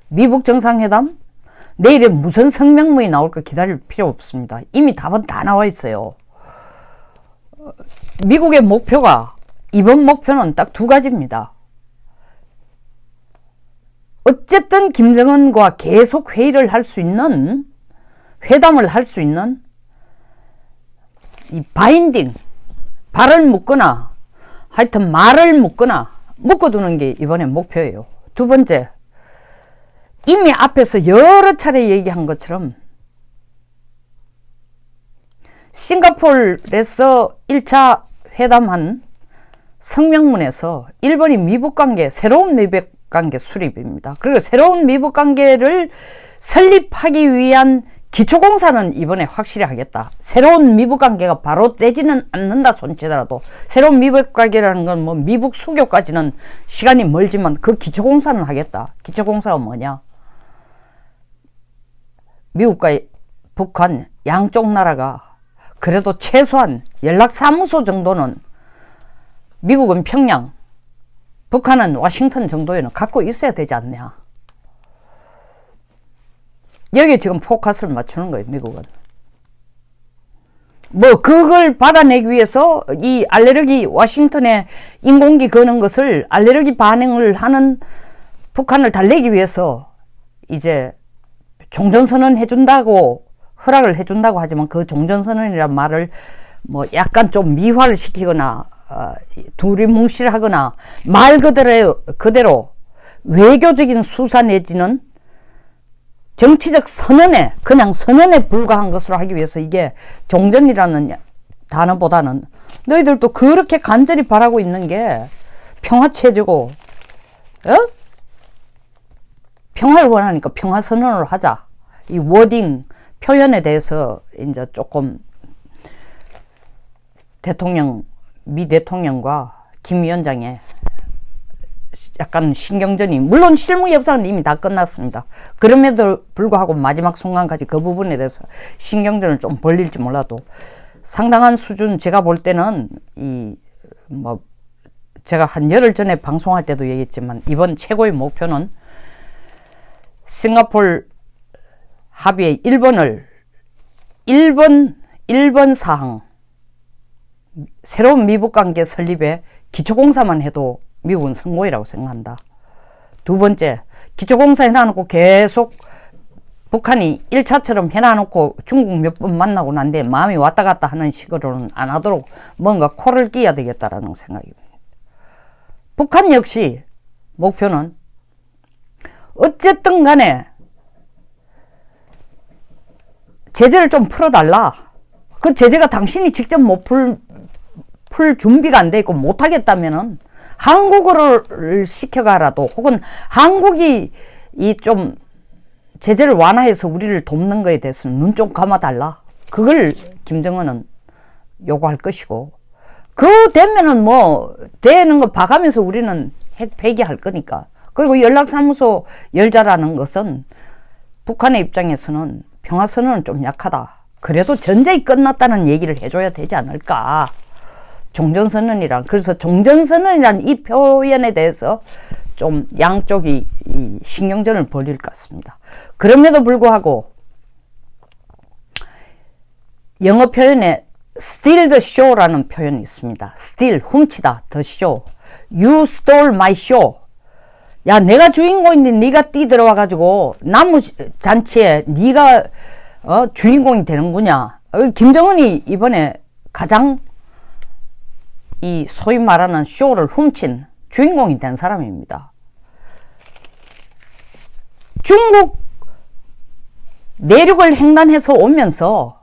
미북 정상회담? 내일에 무슨 성명문이 나올까 기다릴 필요 없습니다. 이미 답은 다 나와 있어요. 미국의 목표가, 이번 목표는 딱 두 가지입니다. 어쨌든 김정은과 계속 회의를 할 수 있는, 회담을 할 수 있는 이 바인딩, 발을 묶거나 하여튼 말을 묶거나 묶어두는 게 이번에 목표예요. 두 번째, 이미 앞에서 여러 차례 얘기한 것처럼 싱가포르에서 1차 회담한 성명문에서 일본이 미북관계, 새로운 미북관계 수립입니다. 그리고 새로운 미북관계를 설립하기 위한 기초공사는 이번에 확실히 하겠다. 새로운 미북관계가 바로 되지는 않는다 손치더라도 새로운 미북관계라는 건 뭐 미북 수교까지는 시간이 멀지만 그 기초공사는 하겠다. 기초공사가 뭐냐? 미국과 북한 양쪽 나라가 그래도 최소한 연락사무소 정도는 미국은 평양, 북한은 워싱턴 정도에는 갖고 있어야 되지 않냐. 여기에 지금 포커스를 맞추는 거예요, 미국은. 뭐 그걸 받아내기 위해서 이 알레르기, 워싱턴에 인공기 거는 것을 알레르기 반응을 하는 북한을 달래기 위해서 이제 종전선언 해준다고 허락을 해준다고 하지만 그 종전선언이란 말을 뭐 약간 좀 미화를 시키거나 두리뭉실하거나 말 그대로 외교적인 수사 내지는 정치적 선언에, 그냥 선언에 불과한 것으로 하기 위해서 이게 종전이라는 단어보다는 너희들도 그렇게 간절히 바라고 있는 게 평화체제고, 평화를 원하니까 평화선언을 하자. 이 워딩, 표현에 대해서 이제 조금 미 대통령과 김 위원장의 약간 신경전이, 물론 실무 협상은 이미 다 끝났습니다. 그럼에도 불구하고 마지막 순간까지 그 부분에 대해서 신경전을 좀 벌릴지 몰라도 상당한 수준, 제가 볼 때는 제가 한 열흘 전에 방송할 때도 얘기했지만 이번 최고의 목표는 싱가포르 합의의 1번 사항, 새로운 미북관계 설립에 기초공사만 해도 미국은 성공이라고 생각한다. 두 번째, 기초공사 해놔놓고 계속 북한이 1차처럼 해놔놓고 중국 몇 번 만나고 난 뒤에 마음이 왔다 갔다 하는 식으로는 안 하도록 뭔가 코를 끼야 되겠다라는 생각입니다. 북한 역시 목표는 어쨌든 간에 제재를 좀 풀어달라. 그 제재가 당신이 직접 못 풀 준비가 안 돼 있고 못하겠다면은 한국어를 시켜가라도, 혹은 한국이 좀 제재를 완화해서 우리를 돕는 거에 대해서는 눈 좀 감아달라. 그걸 김정은은 요구할 것이고, 그 되면은 뭐 되는 거 봐가면서 우리는 핵 폐기할 거니까. 그리고 연락사무소 열자라는 것은 북한의 입장에서는 평화선언은 좀 약하다. 그래도 전쟁이 끝났다는 얘기를 해줘야 되지 않을까. 종전선언이란, 그래서 종전선언이란 이 표현에 대해서 좀 양쪽이 이 신경전을 벌일 것 같습니다. 그럼에도 불구하고 영어 표현에 steal the show라는 표현이 있습니다. steal, 훔치다, the show. You stole my show. 야, 내가 주인공인데 네가 뛰들어와 가지고 나무 잔치에 네가 주인공이 되는구냐. 김정은이 이번에 가장 이 소위 말하는 쇼를 훔친 주인공이 된 사람입니다. 중국 내륙을 횡단해서 오면서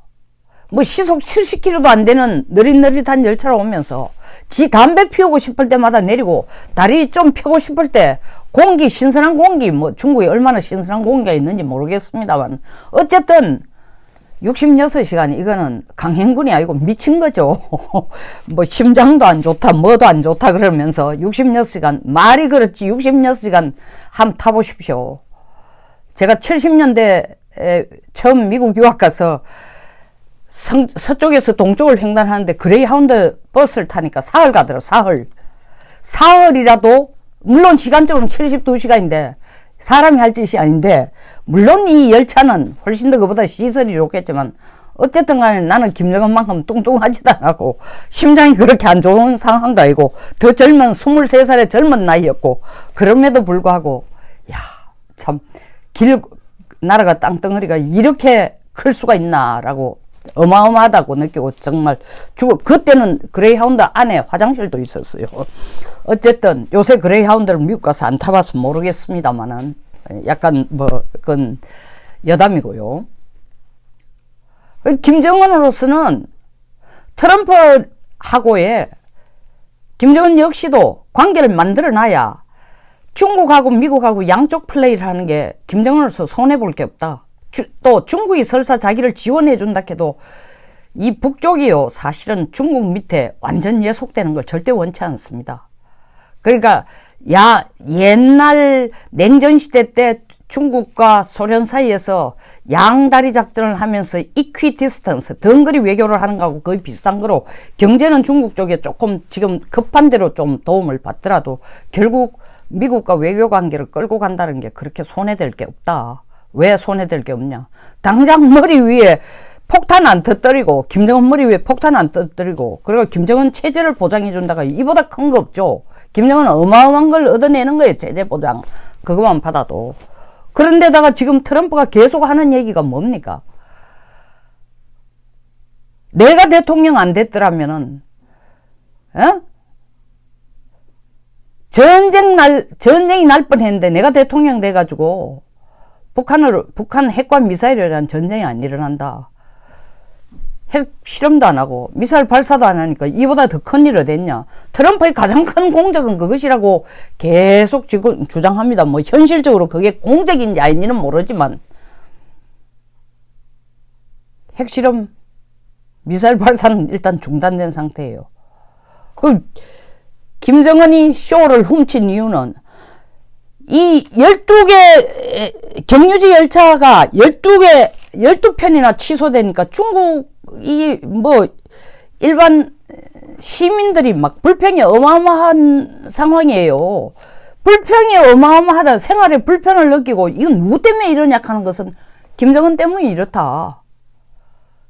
뭐 시속 70km도 안 되는 느릿느릿한 열차로 오면서 지 담배 피우고 싶을 때마다 내리고 다리 좀 펴고 싶을 때 공기, 신선한 공기, 뭐 중국에 얼마나 신선한 공기가 있는지 모르겠습니다만 어쨌든 66시간 이거는 강행군이 아니고 미친 거죠. 뭐 심장도 안 좋다, 뭐도 안 좋다 그러면서 66시간, 말이 그렇지 66시간 한번 타보십시오. 제가 70년대에 처음 미국 유학 가서 서쪽에서 동쪽을 횡단하는데 그레이하운드 버스를 타니까 사흘 가더라고요. 사흘이라도 물론 시간적으로는 72시간인데 사람이 할 짓이 아닌데, 물론 이 열차는 훨씬 더 그보다 시설이 좋겠지만, 어쨌든 간에 나는 김정은만큼 뚱뚱하지도 않고, 심장이 그렇게 안 좋은 상황도 아니고, 더 젊은 23살의 젊은 나이였고, 그럼에도 불구하고, 야, 참, 나라가 땅덩어리가 이렇게 클 수가 있나라고 어마어마하다고 느끼고 정말 그때는 그레이하운드 안에 화장실도 있었어요. 어쨌든 요새 그레이하운드를 미국 가서 안 타봐서 모르겠습니다만은 약간 그건 여담이고요. 김정은으로서는 트럼프하고의 김정은 역시도 관계를 만들어놔야 중국하고 미국하고 양쪽 플레이를 하는 게 김정은으로서 손해볼 게 없다. 또 중국이 설사 자기를 지원해 준다 해도 이 북쪽이요 사실은 중국 밑에 완전 예속되는 걸 절대 원치 않습니다. 그러니까 옛날 냉전시대 때 중국과 소련 사이에서 양다리 작전을 하면서 이퀴디스턴스 덩거리 외교를 하는 거하고 거의 비슷한 거로 경제는 중국 쪽에 조금 지금 급한 대로 좀 도움을 받더라도 결국 미국과 외교 관계를 끌고 간다는 게 그렇게 손해될 게 없다. 왜 손해될 게 없냐? 당장 머리 위에 폭탄 안 터뜨리고 김정은 머리 위에 폭탄 안 터뜨리고 그리고 김정은 체제를 보장해 준다가 이보다 큰 거 없죠. 김정은은 어마어마한 걸 얻어내는 거예요. 체제 보장. 그것만 받아도. 그런데다가 지금 트럼프가 계속 하는 얘기가 뭡니까? 내가 대통령 안 됐더라면은 전쟁이 날 뻔했는데 내가 대통령 돼가지고 북한 핵과 미사일이라는 전쟁이 안 일어난다. 핵 실험도 안 하고 미사일 발사도 안 하니까 이보다 더 큰 일 어딨냐. 트럼프의 가장 큰 공적은 그것이라고 계속 지금 주장합니다. 뭐 현실적으로 그게 공적인지 아닌지는 모르지만 핵 실험 미사일 발사는 일단 중단된 상태예요. 김정은이 쇼를 훔친 이유는 이 12개 경유지 열차가 12편이나 취소되니까 중국이 뭐 일반 시민들이 막 불평이 어마어마한 상황이에요. 불평이 어마어마하다. 생활에 불편을 느끼고 이건 누구 때문에 이러냐 하는 것은 김정은 때문에 이렇다.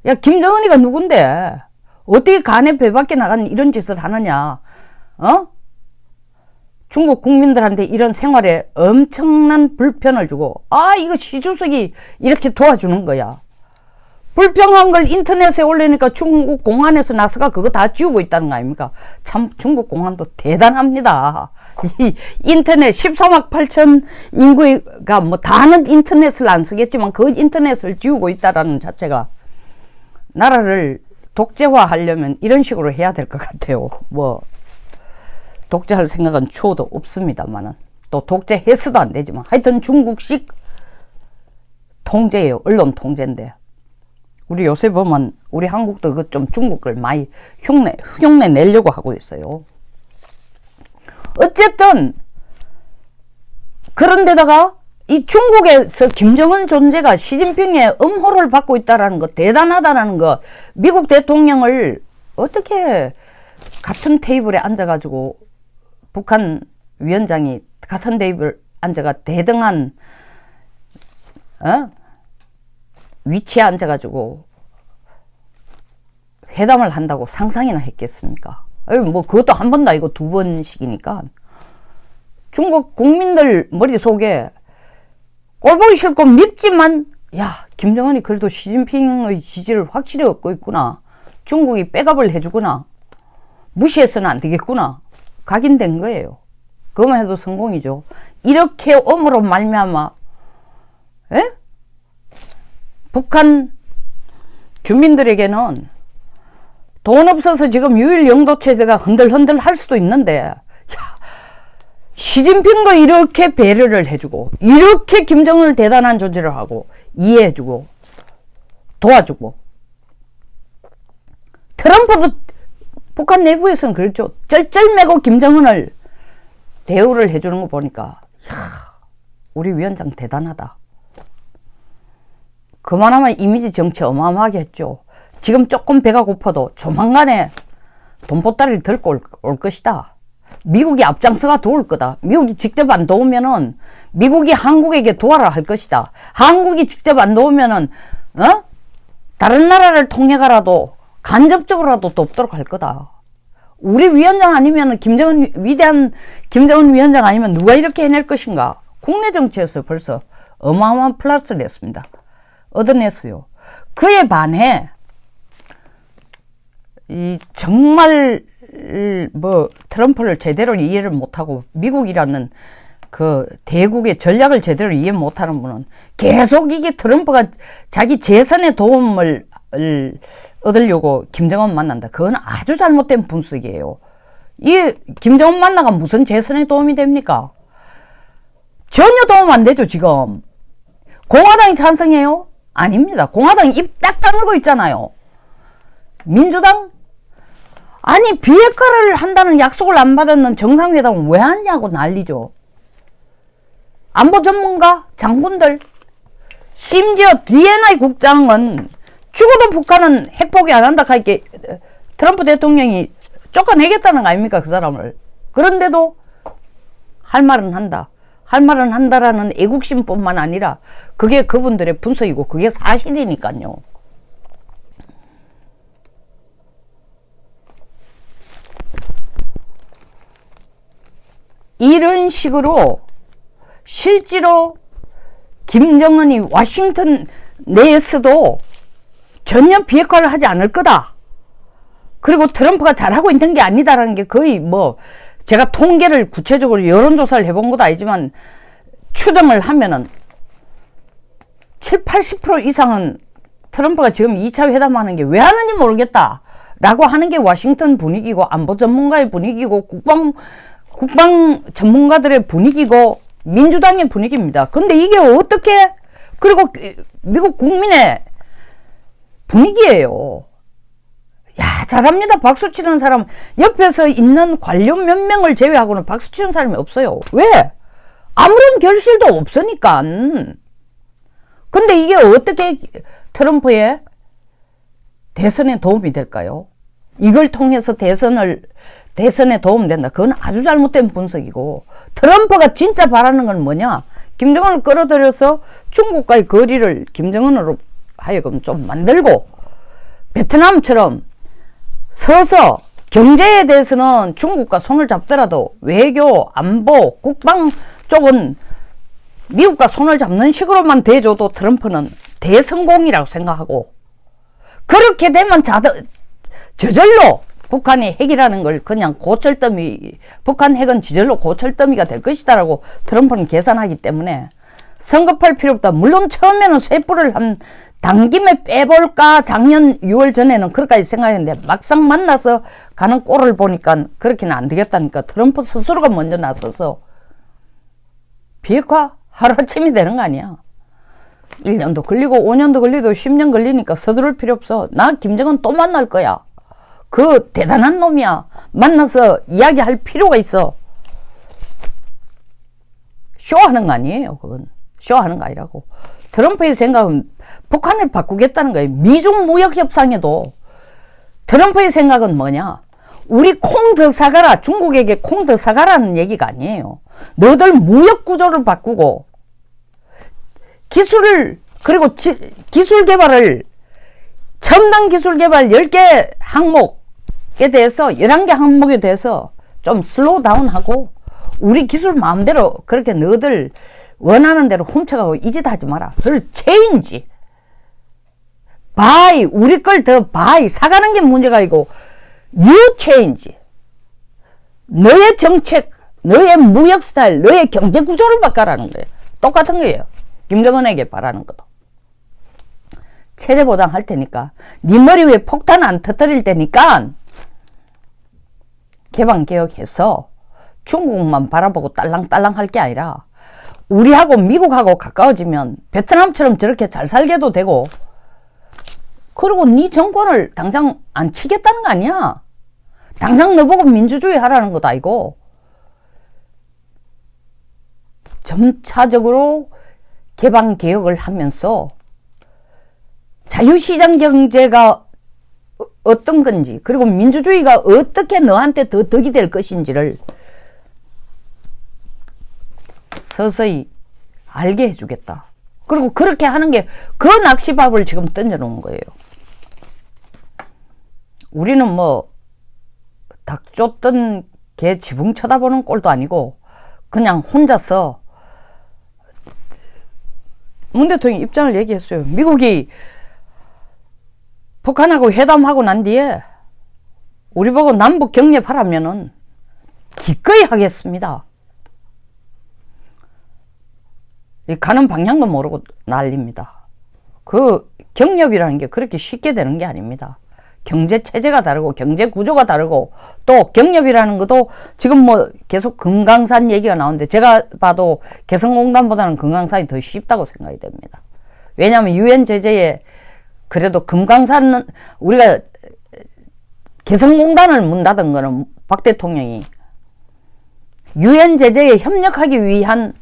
야, 김정은이가 누군데 어떻게 간에 배 밖에 나가는 이런 짓을 하느냐. 중국 국민들한테 이런 생활에 엄청난 불편을 주고 이거 시주석이 이렇게 도와주는 거야. 불평한 걸 인터넷에 올리니까 중국 공안에서 나서가 그거 다 지우고 있다는 거 아닙니까? 참 중국 공안도 대단합니다. 이 인터넷 13억 8천 인구가 뭐 다는 인터넷을 안 쓰겠지만 그 인터넷을 지우고 있다라는 자체가 나라를 독재화하려면 이런 식으로 해야 될 것 같아요. 뭐 독재할 생각은 추호도 없습니다만은 또 독재해서도 안 되지만 하여튼 중국식 통제예요. 언론 통제인데 우리 요새 보면 우리 한국도 그 좀 중국을 많이 흉내 내려고 하고 있어요. 어쨌든 그런데다가 이 중국에서 김정은 존재가 시진핑의 엄호를 받고 있다라는 거 대단하다라는 거 미국 대통령을 어떻게 같은 테이블에 앉아가지고 북한 위원장이 같은 테이블 앉아가 대등한 위치에 앉아가지고 회담을 한다고 상상이나 했겠습니까? 뭐 그것도 한 번도 아니고 두 번씩이니까 중국 국민들 머릿속에 꼴보기 싫고 밉지만 야 김정은이 그래도 시진핑의 지지를 확실히 얻고 있구나. 중국이 백업을 해주구나. 무시해서는 안 되겠구나. 각인된 거예요. 그것만 해도 성공이죠. 이렇게 엄으로 말미암아 북한 주민들에게는 돈 없어서 지금 유일 영도 체제가 흔들흔들 할 수도 있는데 시진핑도 이렇게 배려를 해주고 이렇게 김정은을 대단한 존재를 하고 이해해주고 도와주고 트럼프도 북한 내부에서는 그렇죠. 쩔쩔매고 김정은을 대우를 해주는 거 보니까 우리 위원장 대단하다. 그만하면 이미지 정치 어마어마하게 했죠. 지금 조금 배가 고파도 조만간에 돈보따리를 들고 올 것이다. 미국이 앞장서가 도울 거다. 미국이 직접 안 도우면은 미국이 한국에게 도와라 할 것이다. 한국이 직접 안 도우면은 다른 나라를 통해 가라도 간접적으로라도 돕도록 할 거다. 우리 위원장 아니면 위대한 김정은 위원장 아니면 누가 이렇게 해낼 것인가? 국내 정치에서 벌써 어마어마한 플러스를 냈습니다. 얻어냈어요. 그에 반해 정말 트럼프를 제대로 이해를 못하고 미국이라는 그 대국의 전략을 제대로 이해 못하는 분은 계속 이게 트럼프가 자기 재선에 도움을 얻으려고 김정은 만난다. 그건 아주 잘못된 분석이에요. 이 김정은 만나가 무슨 재선에 도움이 됩니까? 전혀 도움 안 되죠, 지금. 공화당이 찬성해요? 아닙니다. 공화당이 입 딱 다물고 있잖아요. 민주당? 아니, 비핵화를 한다는 약속을 안 받았는 정상회담을 왜 하냐고 난리죠. 안보 전문가, 장군들, 심지어 D&I 국장은 죽어도 북한은 핵포기 안 한다 하니까 트럼프 대통령이 쫓아내겠다는 거 아닙니까, 그 사람을. 그런데도 할 말은 한다. 할 말은 한다라는 애국심뿐만 아니라 그게 그분들의 분석이고 그게 사실이니까요. 이런 식으로 실제로 김정은이 워싱턴 내에서도 전혀 비핵화를 하지 않을 거다. 그리고 트럼프가 잘하고 있는 게 아니다라는 게 거의 제가 통계를 구체적으로 여론조사를 해본 것도 아니지만 추정을 하면은 70~80% 이상은 트럼프가 지금 2차 회담하는 게 왜 하는지 모르겠다 라고 하는 게 워싱턴 분위기고 안보 전문가의 분위기고 국방 전문가들의 분위기고 민주당의 분위기입니다. 근데 이게 어떻게 그리고 미국 국민의 분위기예요. 야, 잘합니다. 박수 치는 사람 옆에서 있는 관료 몇 명을 제외하고는 박수 치는 사람이 없어요. 왜? 아무런 결실도 없으니까. 근데 이게 어떻게 트럼프의 대선에 도움이 될까요? 이걸 통해서 대선에 도움된다. 그건 아주 잘못된 분석이고, 트럼프가 진짜 바라는 건 뭐냐? 김정은을 끌어들여서 중국과의 거리를 김정은으로 하여금 좀 만들고, 베트남처럼 서서 경제에 대해서는 중국과 손을 잡더라도 외교, 안보, 국방 쪽은 미국과 손을 잡는 식으로만 대줘도 트럼프는 대성공이라고 생각하고, 그렇게 되면 저절로 북한이 핵이라는 걸 그냥 북한 핵은 저절로 고철더미가 될 것이다라고 트럼프는 계산하기 때문에 성급할 필요 없다. 물론 처음에는 쇠불을 한 당김에 빼볼까 작년 6월 전에는 그렇게까지 생각했는데 막상 만나서 가는 꼴을 보니까 그렇게는 안 되겠다니까 트럼프 스스로가 먼저 나서서 비핵화 하루아침이 되는 거 아니야. 1년도 걸리고 5년도 걸리도 10년 걸리니까 서두를 필요 없어. 나 김정은 또 만날 거야. 그 대단한 놈이야. 만나서 이야기할 필요가 있어. 쇼하는 거 아니에요. 그건 쇼하는 거 아니라고. 트럼프의 생각은 북한을 바꾸겠다는 거예요. 미중 무역 협상에도 트럼프의 생각은 뭐냐? 우리 콩 더 사가라. 중국에게 콩 더 사가라는 얘기가 아니에요. 너들 무역 구조를 바꾸고 그리고 기술 개발을 첨단 기술 개발 10개 항목에 대해서 11개 항목에 대해서 좀 슬로우 다운하고 우리 기술 마음대로 그렇게 너들 원하는 대로 훔쳐가고 이 짓 하지 마라. 그걸 체인지. 바이. 우리 걸 더 바이. 사가는 게 문제가 아니고 you change. 너의 정책, 너의 무역 스타일, 너의 경제 구조를 바꿔라는 거예요. 똑같은 거예요. 김정은에게 바라는 것도. 체제 보장할 테니까 네 머리 위에 폭탄 안 터뜨릴 테니까 개방개혁해서 중국만 바라보고 딸랑딸랑 할 게 아니라 우리하고 미국하고 가까워지면 베트남처럼 저렇게 잘 살게도 되고 그리고 네 정권을 당장 안 치겠다는 거 아니야. 당장 너보고 민주주의 하라는 것도 아니고 점차적으로 개방개혁을 하면서 자유시장 경제가 어떤 건지 그리고 민주주의가 어떻게 너한테 더 덕이 될 것인지를 서서히 알게 해주겠다. 그리고 그렇게 하는 게 그 낚시밥을 지금 던져놓은 거예요. 우리는 뭐 닭 쫓던 개 지붕 쳐다보는 꼴도 아니고 그냥 혼자서 문 대통령이 입장을 얘기했어요. 미국이 북한하고 회담하고 난 뒤에 우리 보고 남북 경협하라면은 기꺼이 하겠습니다. 가는 방향도 모르고 난립니다. 그 경협이라는 게 그렇게 쉽게 되는 게 아닙니다. 경제 체제가 다르고 경제 구조가 다르고 또 경협이라는 것도 지금 뭐 계속 금강산 얘기가 나오는데 제가 봐도 개성공단보다는 금강산이 더 쉽다고 생각이 됩니다. 왜냐하면 유엔 제재에 그래도 금강산 우리가 개성공단을 문 닫은 거는 박 대통령이 유엔 제재에 협력하기 위한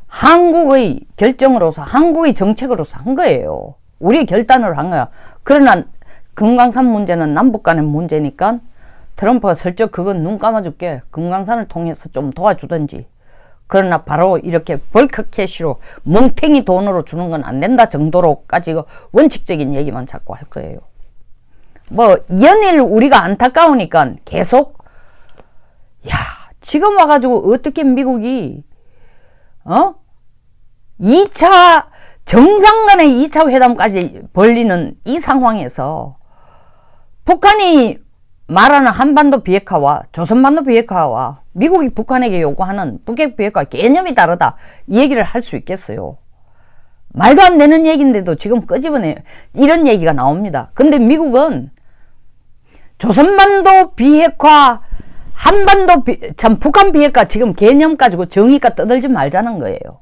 한국의 결정으로서 한국의 정책으로서 한 거예요. 우리 결단을 한 거야. 그러나 금강산 문제는 남북 간의 문제니까 트럼프가 슬쩍 그건 눈 감아줄게. 금강산을 통해서 좀 도와주든지. 그러나 바로 이렇게 벌크 캐시로 멍탱이 돈으로 주는 건 안 된다 정도로까지 원칙적인 얘기만 자꾸 할 거예요. 뭐 연일 우리가 안타까우니까 계속 지금 와가지고 어떻게 미국이 2차 정상 간의 2차 회담까지 벌리는 이 상황에서 북한이 말하는 한반도 비핵화와 조선반도 비핵화와 미국이 북한에게 요구하는 북핵 비핵화 개념이 다르다 이 얘기를 할 수 있겠어요. 말도 안 되는 얘기인데도 지금 끄집어내 이런 얘기가 나옵니다. 근데 미국은 조선반도 비핵화 북한 비핵화 지금 개념 가지고 정의가 떠들지 말자는 거예요.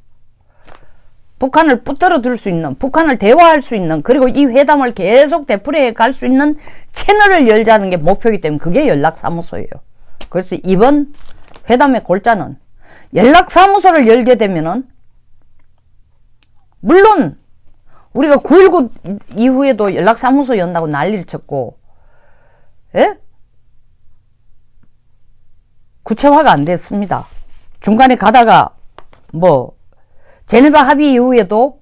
북한을 붙들어 둘 수 있는, 북한을 대화할 수 있는, 그리고 이 회담을 계속 되풀이해 갈 수 있는 채널을 열자는 게 목표이기 때문에 그게 연락사무소예요. 그래서 이번 회담의 골자는 연락사무소를 열게 되면은 물론 우리가 9.19 이후에도 연락사무소 연다고 난리를 쳤고 구체화가 안 됐습니다. 중간에 가다가 뭐 제네바 합의 이후에도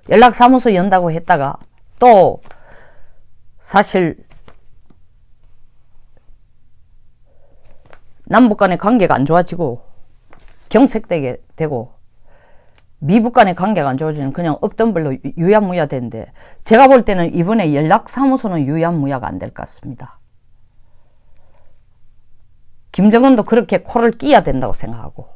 연락사무소 연다고 했다가 또 사실 남북 간의 관계가 안 좋아지고 경색되게 되고 미북 간의 관계가 안 좋아지면 그냥 없던 벌로 유야무야 되는데 제가 볼 때는 이번에 연락사무소는 유야무야가 안 될 것 같습니다. 김정은도 그렇게 코를 끼야 된다고 생각하고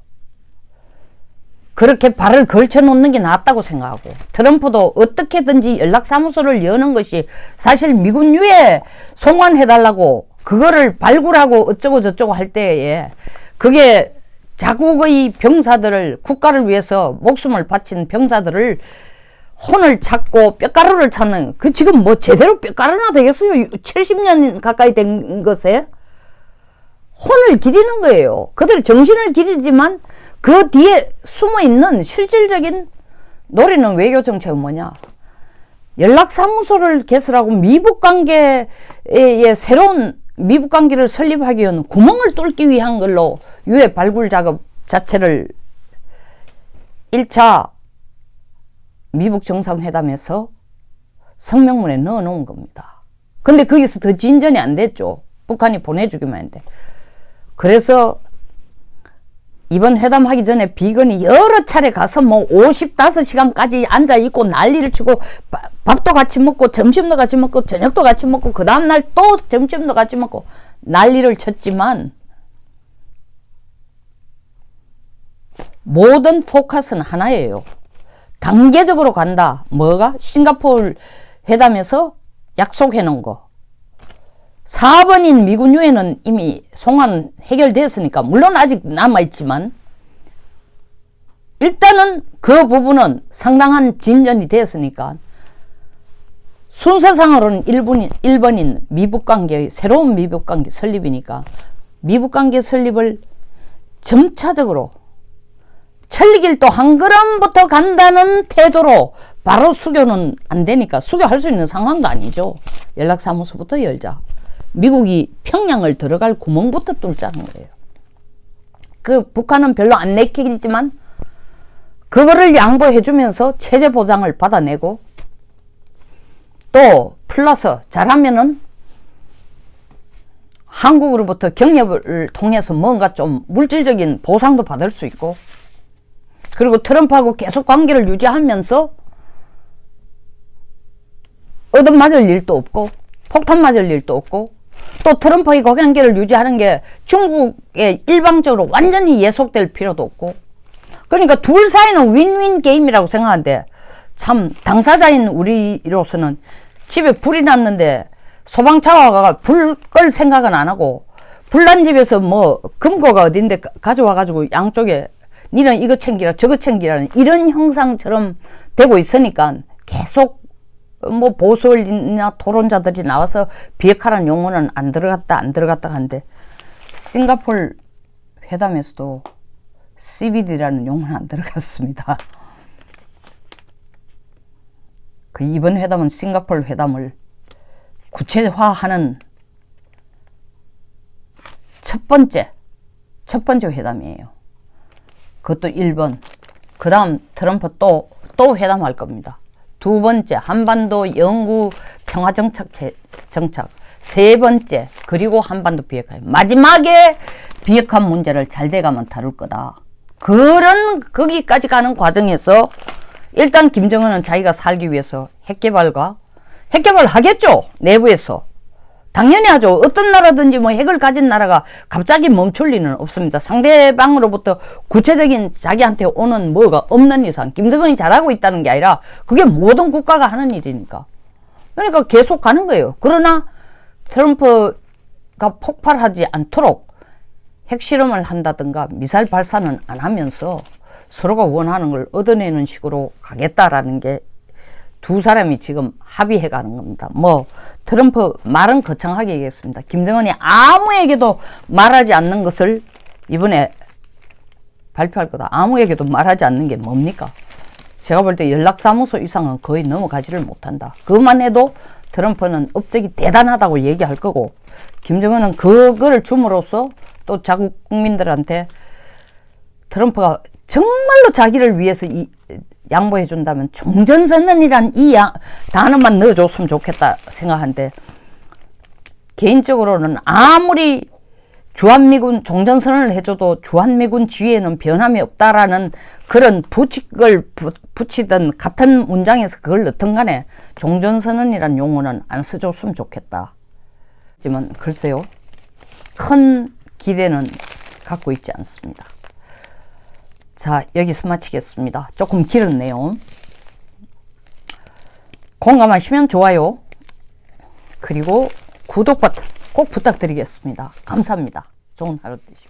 그렇게 발을 걸쳐 놓는 게 낫다고 생각하고 트럼프도 어떻게든지 연락사무소를 여는 것이 사실 미군유에 송환해달라고 그거를 발굴하고 어쩌고 저쩌고 할 때에 그게 자국의 병사들을 국가를 위해서 목숨을 바친 병사들을 혼을 찾고 뼈가루를 찾는 그 지금 뭐 제대로 뼈가루나 되겠어요. 70년 가까이 된 것에 혼을 기리는 거예요. 그들 정신을 기리지만 그 뒤에 숨어있는 실질적인 노리는 외교정책은 뭐냐. 연락사무소를 개설하고 미북관계에 새로운 미북관계를 설립하기 위한 구멍을 뚫기 위한 걸로 유해 발굴 작업 자체를 1차 미북 정상회담에서 성명문에 넣어 놓은 겁니다. 근데 거기서 더 진전이 안 됐죠. 북한이 보내주기만 했는데. 그래서 이번 회담하기 전에 비건이 여러 차례 가서 뭐 55시간까지 앉아있고 난리를 치고 밥도 같이 먹고 점심도 같이 먹고 저녁도 같이 먹고 그 다음날 또 점심도 같이 먹고 난리를 쳤지만 모든 포커스는 하나예요. 단계적으로 간다. 뭐가? 싱가포르 회담에서 약속해 놓은 거. 4번인 미군 유해는 이미 송환 해결됐으니까 물론 아직 남아있지만 일단은 그 부분은 상당한 진전이 됐으니까 순서상으로는 1번인 미북관계의 새로운 미북관계 설립이니까 미북관계 설립을 점차적으로 천리길도 한 걸음부터 간다는 태도로 바로 수교는 안 되니까 수교할 수 있는 상황도 아니죠. 연락사무소부터 열자. 미국이 평양을 들어갈 구멍부터 뚫자는 거예요. 그 북한은 별로 안 내키지만 그거를 양보해주면서 체제 보장을 받아내고 또 플러스 잘하면은 한국으로부터 경협을 통해서 뭔가 좀 물질적인 보상도 받을 수 있고, 그리고 트럼프하고 계속 관계를 유지하면서 얻어맞을 일도 없고 폭탄 맞을 일도 없고, 또 트럼프의 관계를 유지하는 게 중국에 일방적으로 완전히 예속될 필요도 없고, 그러니까 둘 사이는 윈윈 게임이라고 생각하는데, 참 당사자인 우리로서는 집에 불이 났는데 소방차가 불 끌 생각은 안 하고, 불난 집에서 뭐 금고가 어딘데 가져와 가지고 양쪽에 니는 이거 챙기라 저거 챙기라는 이런 형상처럼 되고 있으니까 계속 뭐 보수인이나 토론자들이 나와서 비핵화라는 용어는 안 들어갔다 하는데, 싱가포르 회담에서도 CBD라는 용어는 안 들어갔습니다. 그 이번 회담은 싱가포르 회담을 구체화하는 첫 번째 회담이에요. 그것도 1번. 그 다음 트럼프 또 회담할 겁니다. 두 번째, 한반도 영구 평화정착 정착. 세 번째, 그리고 한반도 비핵화. 마지막에 비핵화 문제를 잘 돼가면 다룰 거다. 거기까지 가는 과정에서 일단 김정은은 자기가 살기 위해서 핵개발 하겠죠. 내부에서. 당연히 하죠. 어떤 나라든지 뭐 핵을 가진 나라가 갑자기 멈출 리는 없습니다. 상대방으로부터 구체적인 자기한테 오는 뭐가 없는 이상 김정은이 잘하고 있다는 게 아니라 그게 모든 국가가 하는 일이니까. 그러니까 계속 가는 거예요. 그러나 트럼프가 폭발하지 않도록 핵실험을 한다든가 미사일 발사는 안 하면서 서로가 원하는 걸 얻어내는 식으로 가겠다라는 게 두 사람이 지금 합의해 가는 겁니다. 뭐 트럼프 말은 거창하게 얘기했습니다. 김정은이 아무에게도 말하지 않는 것을 이번에 발표할 거다. 아무에게도 말하지 않는 게 뭡니까? 제가 볼 때 연락사무소 이상은 거의 넘어가지를 못한다. 그것만 해도 트럼프는 업적이 대단하다고 얘기할 거고, 김정은은 그거를 줌으로써 또 자국 국민들한테 트럼프가 정말로 자기를 위해서 양보해 준다면 종전선언이란 이 단어만 넣어줬으면 좋겠다 생각하는데, 개인적으로는 아무리 주한미군 종전선언을 해줘도 주한미군 지위에는 변함이 없다라는 그런 부칙을 붙이던 같은 문장에서 그걸 넣든 간에 종전선언이란 용어는 안 써줬으면 좋겠다. 하지만 글쎄요, 큰 기대는 갖고 있지 않습니다. 자, 여기서 마치겠습니다. 조금 길었네요. 공감하시면 좋아요, 그리고 구독 버튼 꼭 부탁드리겠습니다. 감사합니다. 좋은 하루 되십시오.